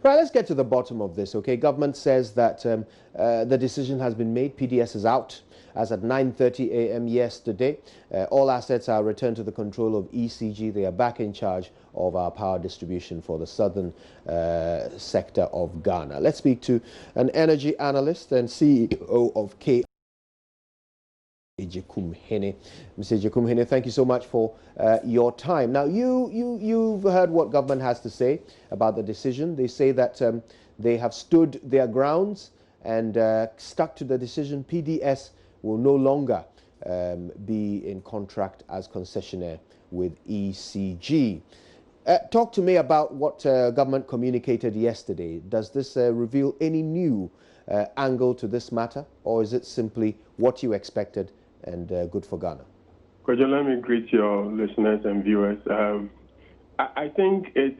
Right, let's get to the bottom of this, okay? Government says that the decision has been made. PDS is out as at 9:30 a.m. yesterday. All assets are returned to the control of ECG. They are back in charge of our power distribution for the southern sector of Ghana. Let's speak to an energy analyst and CEO of K. Mr. Jekumhene, thank you so much for your time. Now, you've heard what government has to say about the decision. They say that they have stood their grounds and stuck to the decision. PDS will no longer be in contract as concessionaire with ECG. Talk to me about what government communicated yesterday. Does this reveal any new angle to this matter, or is it simply what you expected and good for Ghana? Kojo, let me greet your listeners and viewers. I think it's,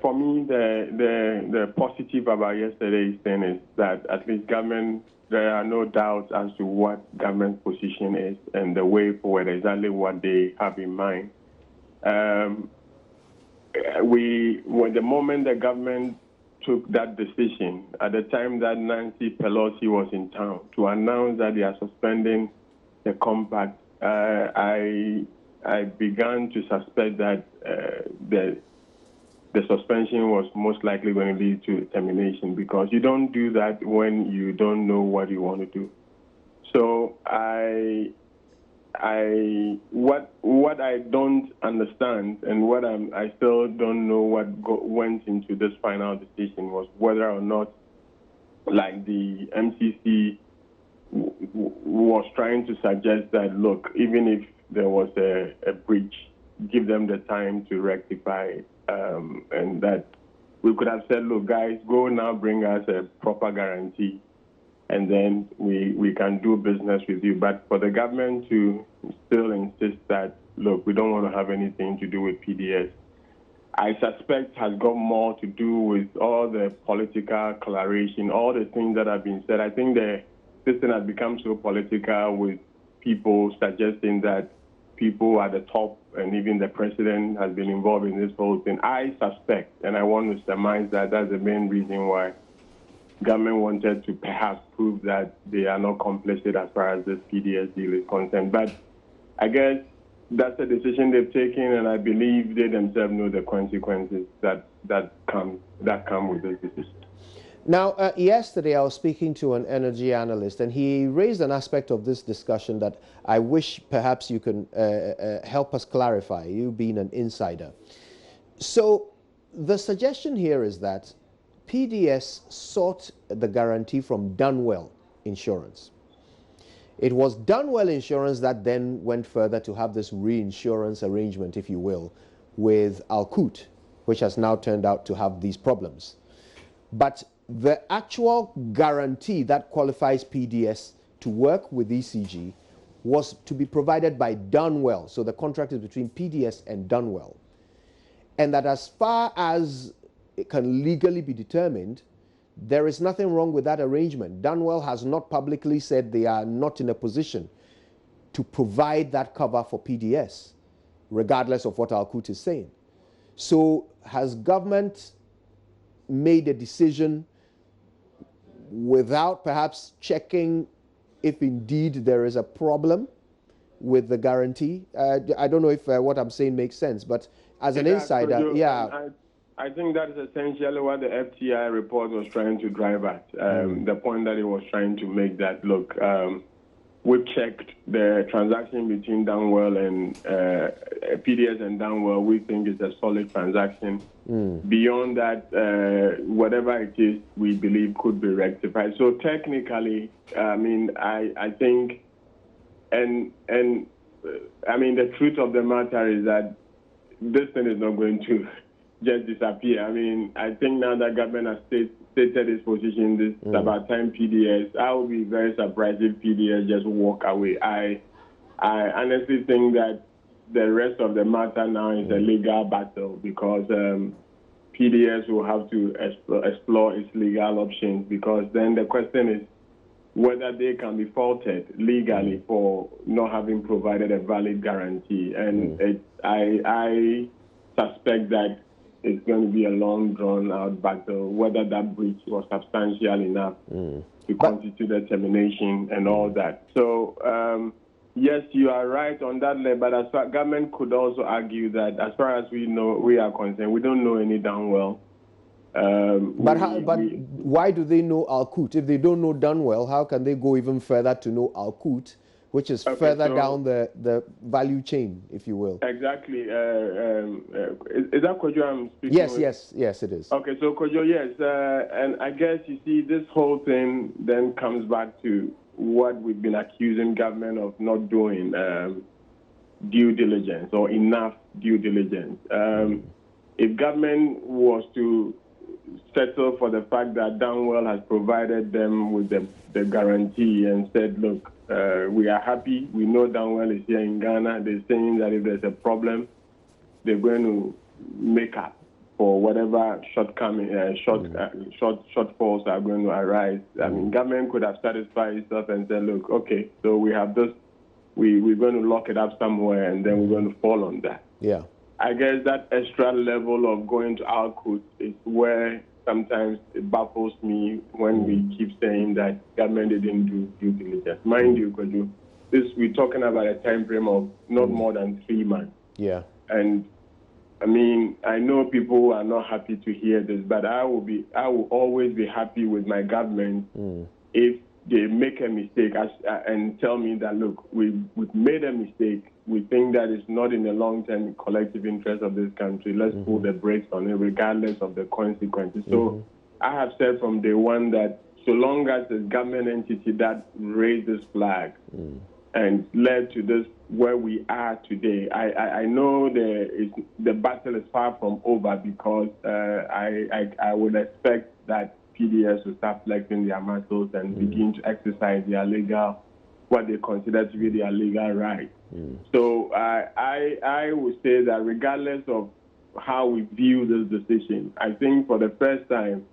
for me, the positive about yesterday's thing is that at least government, there are no doubts as to what government's position is and the way forward, exactly what they have in mind. When the moment the government took that decision, at the time that Nancy Pelosi was in town, to announce that they are suspending the compact, I began to suspect that the suspension was most likely going to lead to termination, because you don't do that when you don't know what you want to do. So what I don't understand and what I still don't know what went into this final decision was whether or not, like the MCC was trying to suggest that, look, even if there was a breach, give them the time to rectify it, and that we could have said, look, guys, go now, bring us a proper guarantee, and then we can do business with you. But for the government to still insist that, look, we don't want to have anything to do with PDS, I suspect has got more to do with all the political coloration, all the things that have been said. I think this thing has become so political, with people suggesting that people at the top and even the president has been involved in this whole thing. I suspect, and I want to surmise that that's the main reason why government wanted to perhaps prove that they are not complicit as far as this PDS deal is concerned. But I guess that's a decision they've taken, and I believe they themselves know the consequences that come with this decision. Now, yesterday I was speaking to an energy analyst, and he raised an aspect of this discussion that I wish perhaps you can help us clarify, you being an insider. So the suggestion here is that PDS sought the guarantee from Dunwell Insurance. It was Dunwell Insurance that then went further to have this reinsurance arrangement, if you will, with Alcoot, which has now turned out to have these problems. But the actual guarantee that qualifies PDS to work with ECG was to be provided by Dunwell. So the contract is between PDS and Dunwell. And that as far as it can legally be determined, there is nothing wrong with that arrangement. Dunwell has not publicly said they are not in a position to provide that cover for PDS, regardless of what Alcoot is saying. So has government made a decision without perhaps checking if indeed there is a problem with the guarantee? I don't know if what I'm saying makes sense, but as an insider, yeah. I think that is essentially what the FTI report was trying to drive at. The point that it was trying to make, that, look, we've checked the transaction between Dunwell and PDS and Dunwell. We think it's a solid transaction. Beyond that, whatever it is, we believe could be rectified. So technically, I mean, I think, and I mean, the truth of the matter is that this thing is not going to just disappear. I mean, I think now that government has stated its position, this is about time PDS. I would be very surprised if PDS just walk away. I honestly think that the rest of the matter now is a legal battle, because PDS will have to explore its legal options, because then the question is whether they can be faulted legally for not having provided a valid guarantee. And I suspect that it's going to be a long, drawn-out battle, whether that breach was substantial enough to constitute a termination and all that. So, yes, you are right on that level, but as far government could also argue that as far as we know, we are concerned, we don't know any damn well. But why do they know Al-Qut? If they don't know done well, how can they go even further to know Al-Qut, which is further down the value chain, if you will? Exactly. Is that Kojo I'm speaking yes, with? Yes, it is. Okay, so Kojo, yes. And I guess, you see, this whole thing then comes back to what we've been accusing government of not doing, due diligence or enough due diligence. If government was to settle for the fact that Danwell has provided them with the guarantee and said, look, we are happy. We know Danwell is here in Ghana. They're saying that if there's a problem, they're going to make up for whatever shortfalls are going to arise. I mean, government could have satisfied itself and said, look, okay, so we have this, we're going to lock it up somewhere, and then we're going to fall on that. Yeah. I guess that extra level of going to Al-Qut is where sometimes it baffles me when we keep saying that government didn't do due diligence. Mind you, we're talking about a time frame of not more than 3 months. Yeah. And I mean, I know people are not happy to hear this, but I will always be happy with my government if they make a mistake and tell me that, look, we've made a mistake. We think that it's not in the long-term collective interest of this country. Let's pull the brakes on it, regardless of the consequences. So I have said from day one that so long as the government entity that raised this flag and led to this where we are today, I know the battle is far from over, because I would expect that PDS will start flexing their muscles and begin to exercise their what they consider to be their legal right. So I would say that regardless of how we view this decision, I think for the first time,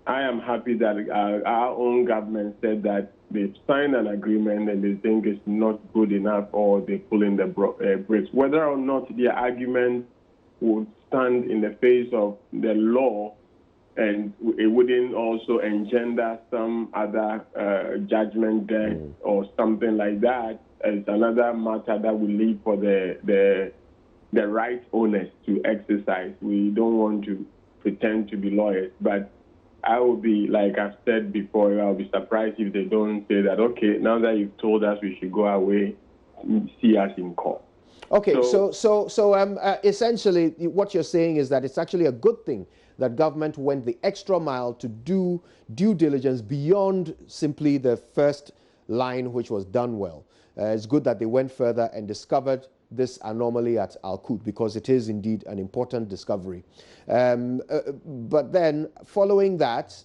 I am happy that our own government said that they've signed an agreement and they think it's not good enough, or they're pulling the brakes. Whether or not their argument would stand in the face of the law, and it wouldn't also engender some other judgment death or something like that, is another matter that will leave for the right owners to exercise. We don't want to pretend to be lawyers, but I will be, like I've said before, I'll be surprised if they don't say that, okay, now that you've told us we should go away, see us in court. Okay, so essentially what you're saying is that it's actually a good thing that government went the extra mile to do due diligence beyond simply the first line, which was done well. It's good that they went further and discovered this anomaly at Al-Qut, because it is indeed an important discovery. But then, following that,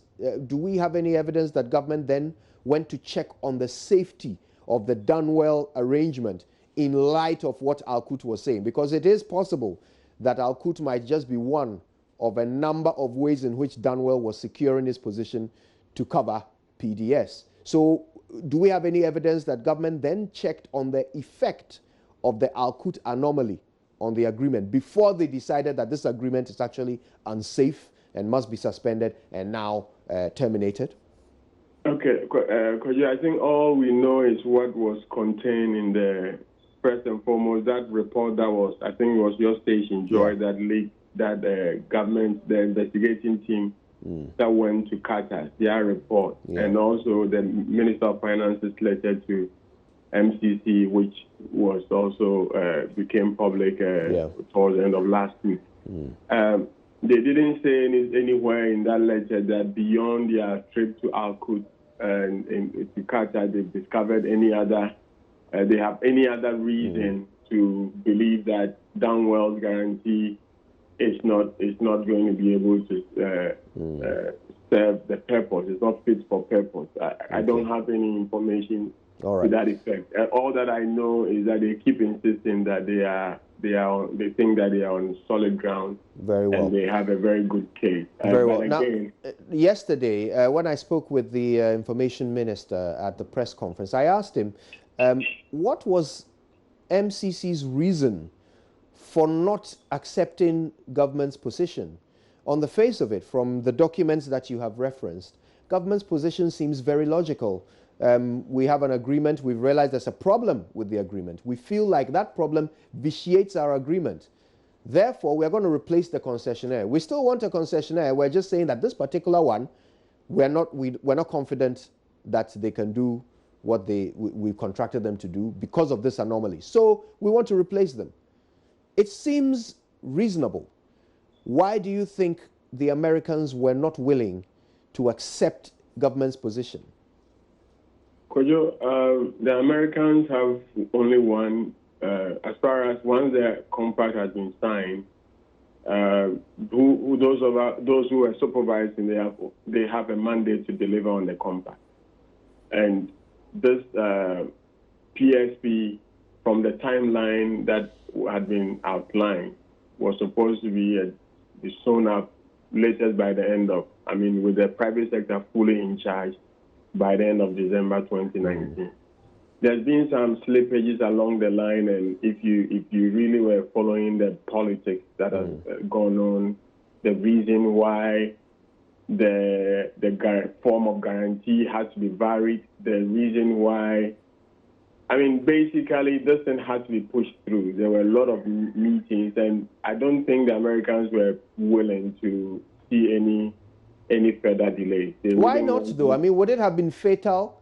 do we have any evidence that government then went to check on the safety of the Dunwell arrangement in light of what Al-Qut was saying? Because it is possible that Al-Qut might just be one of a number of ways in which Dunwell was securing his position to cover PDS. So do we have any evidence that government then checked on the effect of the Al-Qut anomaly on the agreement before they decided that this agreement is actually unsafe and must be suspended and now terminated? Okay, I think all we know is what was contained in the, first and foremost, that report that was, I think it was your station, Joy, that leaked that government, the investigating team that went to Qatar, their report, and also the Minister of Finance's letter to MCC, which was also became public towards the end of last week. They didn't say anywhere in that letter that beyond their trip to Al-Qut and to Qatar, they've discovered any other, they have any other reason to believe that Dunwell's guarantee is not going to be able to serve the purpose. It's not fit for purpose. I don't have any information to that effect. All that I know is that they keep insisting that they think that they are on solid ground. Very well. And they have a very good case. Very well. Now, yesterday, when I spoke with the information minister at the press conference, I asked him what was MCC's reason for not accepting government's position. On the face of it, from the documents that you have referenced, government's position seems very logical. We have an agreement. We've realized there's a problem with the agreement. We feel like that problem vitiates our agreement. Therefore, we're going to replace the concessionaire. We still want a concessionaire. We're just saying that this particular one, we're not confident that they can do what we contracted them to do because of this anomaly. So we want to replace them. It seems reasonable. Why do you think the Americans were not willing to accept government's position? Kojo, the Americans have only one, as far as once the compact has been signed, those who are supervising, they have a mandate to deliver on the compact. And this PSP, from the timeline that had been outlined, was supposed to be sewn up latest by the end of, with the private sector fully in charge by the end of December 2019. There's been some slippages along the line, and if you really were following the politics that has gone on, the reason why the form of guarantee has to be varied, the reason why, basically this thing had to be pushed through. There were a lot of meetings, and I don't think the Americans were willing to see any further delays. Why not, though? Would it have been fatal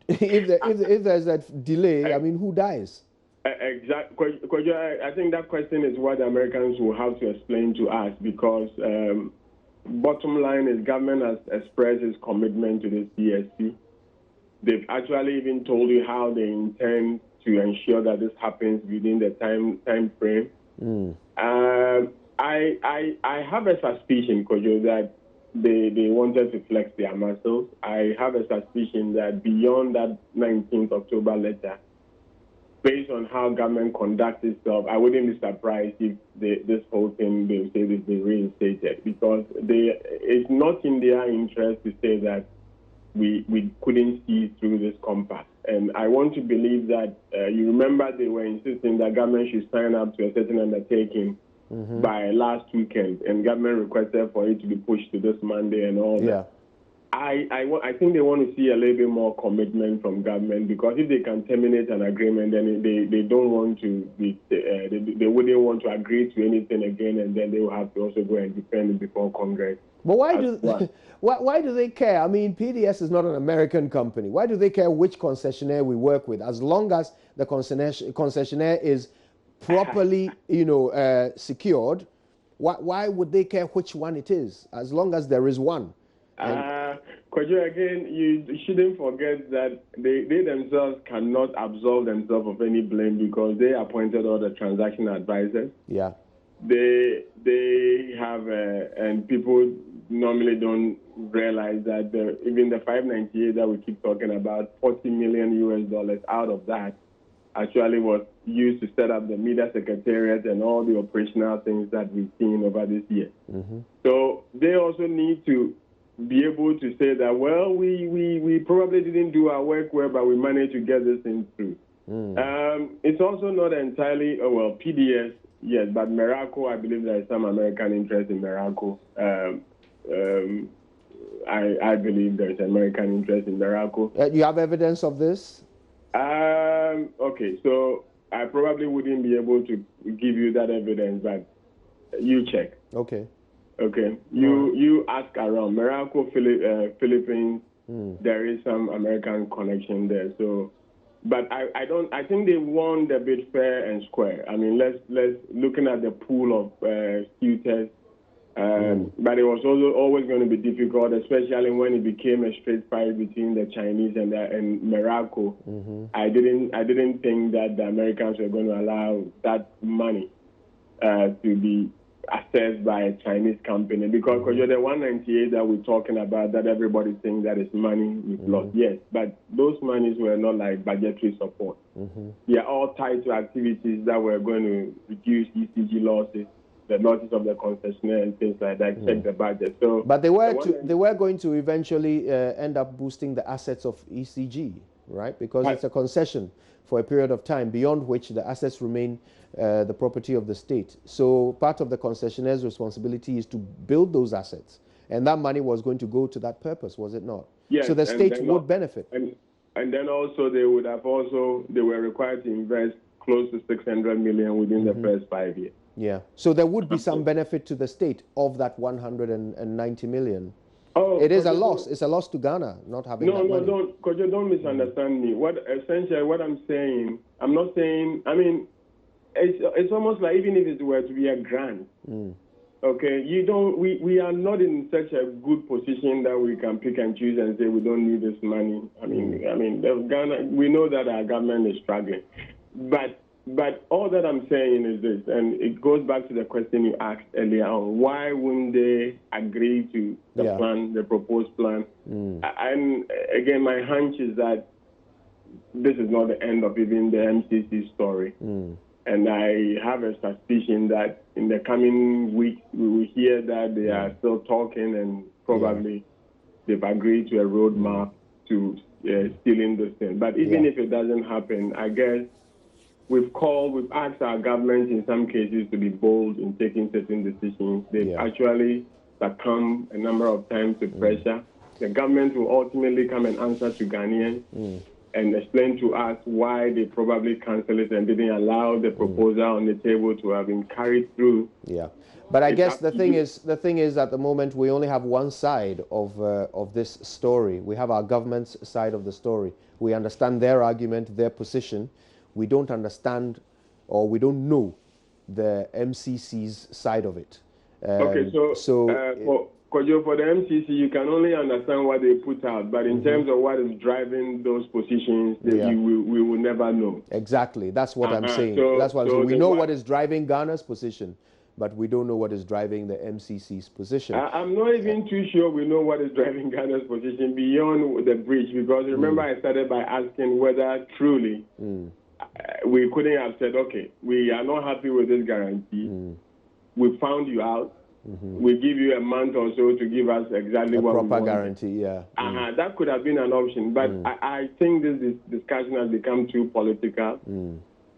if there's a delay? Who dies? Exactly. I think that question is what the Americans will have to explain to us, because bottom line is government has expressed its commitment to this PSP. They've actually even told you how they intend to ensure that this happens within the time frame. I have a suspicion, Kojo, that they wanted to flex their muscles. I have a suspicion that beyond that 19th October letter, based on how government conducts itself, I wouldn't be surprised if this whole thing, they say it's been reinstated, because it's not in their interest to say that we couldn't see through this compact. And I want to believe that, you remember they were insisting that government should sign up to a certain undertaking by last weekend, and government requested for it to be pushed to this Monday and all that. I think they want to see a little bit more commitment from government, because if they can terminate an agreement, then they don't want to be, they wouldn't want to agree to anything again, and then they will have to also go and defend it before Congress. But why do they care? PDS is not an American company. Why do they care which concessionaire we work with? As long as the concessionaire is properly, secured, why would they care which one it is? As long as there is one. Kojo, again, you shouldn't forget that they themselves cannot absolve themselves of any blame, because they appointed all the transaction advisors. Yeah. They have, and people normally don't realize that even the 598 that we keep talking about, $40 million US out of that actually was used to set up the media secretariat and all the operational things that we've seen over this year. So they also need to be able to say that, well, we probably didn't do our work well, but we managed to get this thing through. It's also not entirely, PDS, yes, but Meralco, I believe there is some American interest in Meralco. I believe there is American interest in Meralco. You have evidence of this? Okay, so I probably wouldn't be able to give you that evidence, but you check. Okay. Okay, you ask around. Meralco, Philippines, there is some American connection there. So, but I think they won the bid fair and square. Let's looking at the pool of suitors. But it was also always going to be difficult, especially when it became a straight fight between the Chinese and Meralco. I didn't think that the Americans were going to allow that money to be assessed by a Chinese company, because you're the 198 that we're talking about, that everybody thinks that is money we've lost. Yes, but those monies were not like budgetary support. They are all tied to activities that were going to reduce ECG losses, the losses of the concessionaire and things like that, check the budget. So, but they were going to eventually end up boosting the assets of ECG. right? Because it's a concession for a period of time beyond which the assets remain the property of the state. So part of the concessionaire's responsibility is to build those assets. And that money was going to go to that purpose, was it not? Yes, so the state would benefit. And then also they were required to invest close to 600 million within the first 5 years. Yeah. So there would be some benefit to the state of that 190 million. Oh, it is a loss. It's a loss to Ghana not having that money. Don't misunderstand me. What I'm saying, I'm not saying, I mean, it's almost like even if it were to be a grant, okay, we are not in such a good position that we can pick and choose and say we don't need this money. I mean, Ghana, we know that our government is struggling, but all that I'm saying is this, and it goes back to the question you asked earlier on: why wouldn't they agree to the plan, the proposed plan? And again, my hunch is that this is not the end of even the MCC story. And I have a suspicion that in the coming weeks we will hear that they are still talking, and probably they've agreed to a roadmap to stealing this thing. But even if it doesn't happen, I guess we've asked our government in some cases to be bold in taking certain decisions. They've actually succumbed a number of times to pressure. The government will ultimately come and answer to Ghanaians and explain to us why they probably canceled it and didn't allow the proposal on the table to have been carried through. Yeah, but I guess the thing is at the moment we only have one side of this story. We have our government's side of the story. We understand their argument, their position. We don't understand, or we don't know, the MCC's side of it. Okay, for the MCC, you can only understand what they put out, but in terms of what is driving those positions, we will never know. Exactly, that's what I'm saying. That's what I'm saying. We know what is driving Ghana's position, but we don't know what is driving the MCC's position. I'm not even too sure we know what is driving Ghana's position beyond the bridge, because remember I started by asking whether truly we couldn't have said, okay, we are not happy with this guarantee. We found you out. We give you a month or so to give us exactly what we want. A proper guarantee, that could have been an option, but I think this discussion has become too political.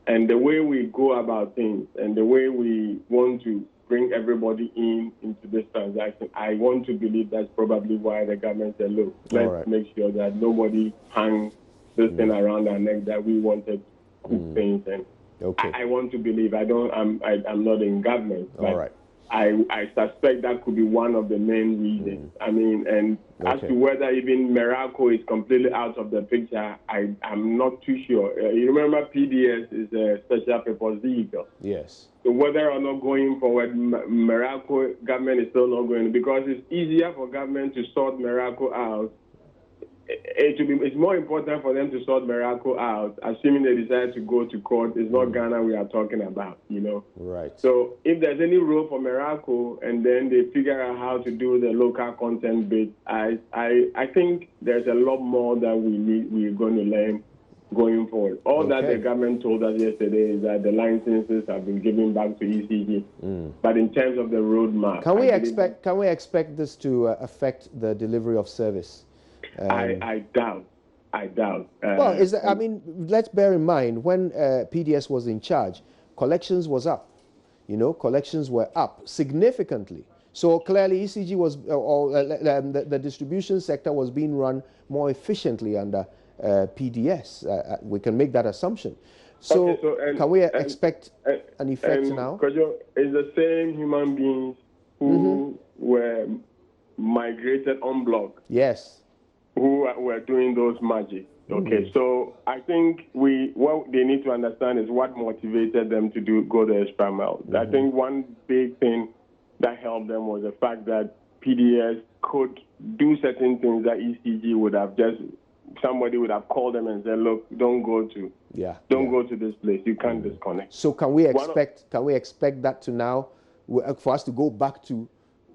And the way we go about things and the way we want to bring everybody into this transaction, I want to believe that's probably why the government said, look, let's make sure that nobody hangs this thing around our neck that we wanted to cook things. And I want to believe, I'm not in government, but I suspect that could be one of the main reasons. I mean, and as to whether even Meralco is completely out of the picture, I'm not too sure. You remember PDS is a special purpose vehicle. Yes. So whether or not going forward, Meralco government is still not going, because it's easier for government to sort Meralco out. It's more important for them to sort Meralco out, assuming they decide to go to court. It's not Ghana we are talking about, you know. Right. So if there's any role for Meralco and then they figure out how to do the local content bit, I think there's a lot more that we're going to learn going forward. All that the government told us yesterday is that the licenses have been given back to ECG. But in terms of the roadmap, can we expect this to affect the delivery of service? I doubt. Well, I mean, let's bear in mind when PDS was in charge, collections was up. You know, collections were up significantly. So clearly, ECG was, the distribution sector was being run more efficiently under PDS. We can make that assumption. So, can we expect an effect now? Because it's the same human beings who were migrated en bloc. Yes. Who were doing those magic. Okay, so I think what they need to understand is what motivated them to go the extra mile. I think one big thing that helped them was the fact that PDS could do certain things that ECG would have somebody would have called them and said, look, don't go to this place. You can't disconnect. So can we expect that to now, for us to go back to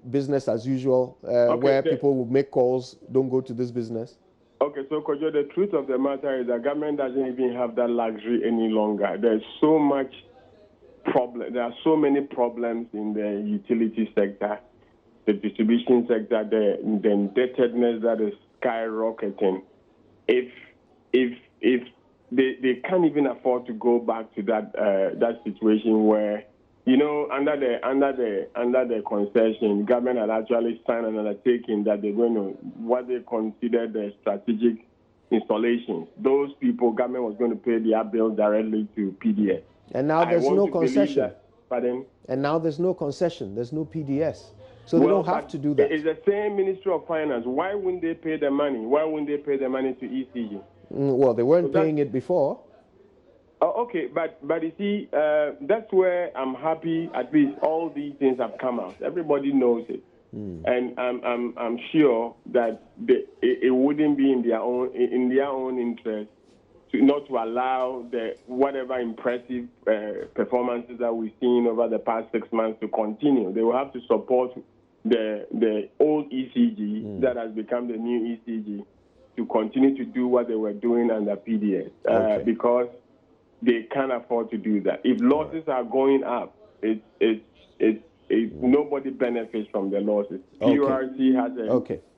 business as usual, where people will make calls, don't go to this business? Okay, so Kojo, the truth of the matter is that government doesn't even have that luxury any longer. There's so much problem. There are so many problems in the utility sector, the distribution sector, the indebtedness that is skyrocketing. If if they can't even afford to go back to that situation where, you know, under the concession, government had actually signed an undertaking that they're going to what they consider the strategic installations. Those people, government was going to pay their bills directly to PDS. And now there's no concession. Pardon? And now there's no concession. There's no PDS. So they don't have to do that. It's the same Ministry of Finance. Why wouldn't they pay the money? Why wouldn't they pay the money to ECG? Well, they weren't paying it before. Oh, okay, but you see, that's where I'm happy. At least all these things have come out. Everybody knows it, and I'm sure that it wouldn't be in their own interest not to allow the whatever impressive performances that we've seen over the past 6 months to continue. They will have to support the old ECG that has become the new ECG to continue to do what they were doing under PDS because they can't afford to do that. If losses are going up, nobody benefits from the losses. PRC has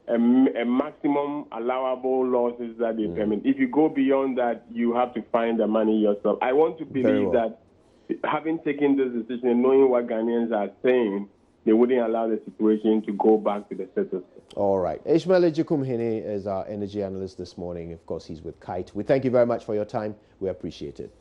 a maximum allowable losses that they permit. If you go beyond that, you have to find the money yourself. I want to believe that having taken this decision and knowing what Ghanaians are saying, they wouldn't allow the situation to go back to the status quo. All right. Ishmael Ejikumhene is our energy analyst this morning. Of course, he's with Kite. We thank you very much for your time. We appreciate it.